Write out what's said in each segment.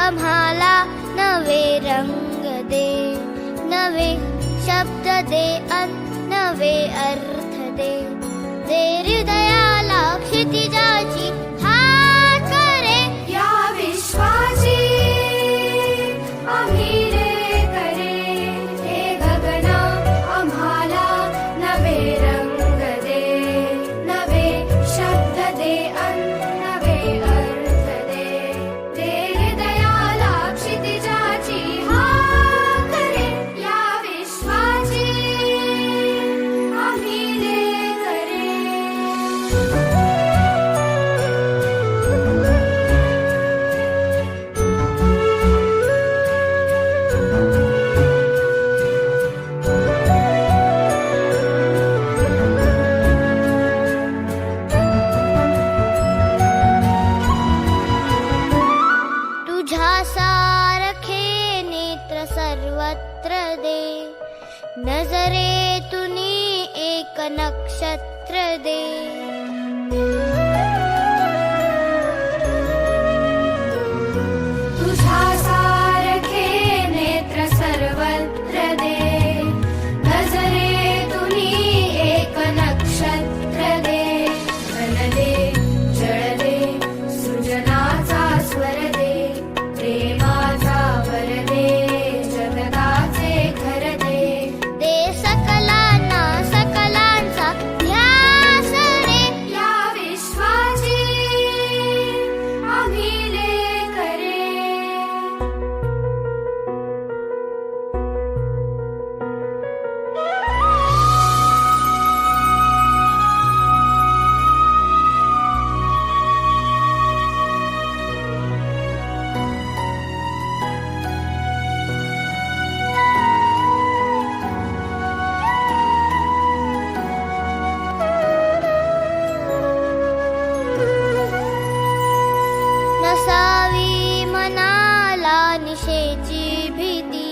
आम्हाला नवे रंग दे, नवे शब्द दे अन नवे अर्थ दे. दे हृदयाला क्षितिजाची हात करे, या विश्वाची आम्ही करे. हे गगना आम्हाला नवे रंग दे, नवे शब्द दे अन नवे अर्थ दे. दे हृदयाला क्षितिजाची हात करे, या विश्वाची आम्ही करे. तुझ्या सारखे नेत्र सर्वत्र दे, नजरेतुनी एक नक्षत्र दे. तुझ्या सारखे नेत्र सर्वत्र दे, नजरेतुनी एक नक्षत्र दे. धन दे, जळ दे, सृजनाचा स्वर दे, प्रेमाचा वर दे, जगताचे घर दे. दे सकलांना सकलांचा ध्यास रे, या विश्वाची आम्ही करे. नसावी मनाला निशेची भीती,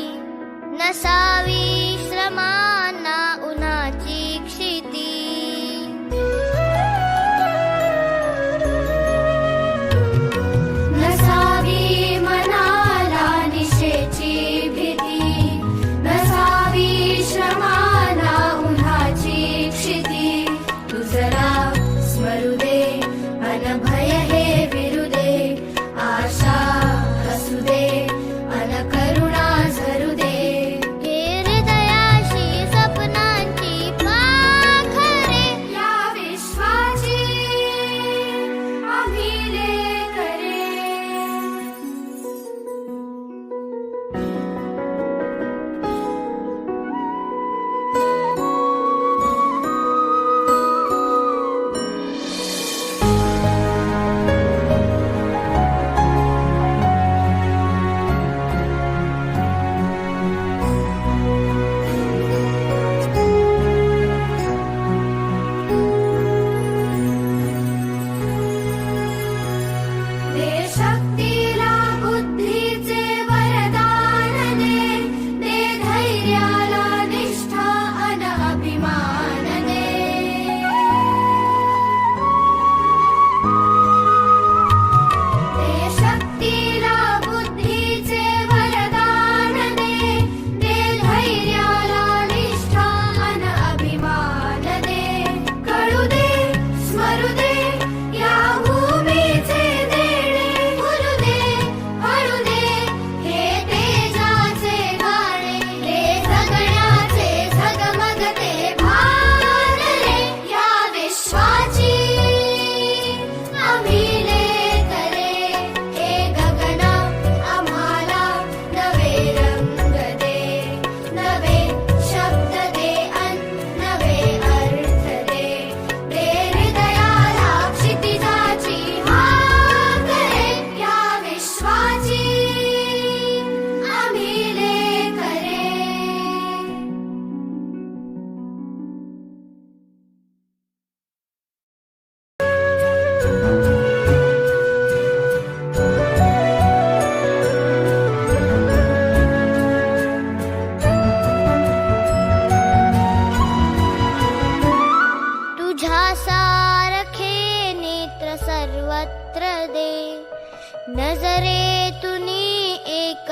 नसावी श्रमांना उन्हाची क्षिती. नसावी मनाला निशेची भीती, नसावी श्रमाना उन्हाची क्षिती. तुझरा स्मरू दे अनभय हे विरू दे, आशा हसू दे अन करुणा झरू दे. हे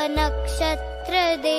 नक्षत्र दे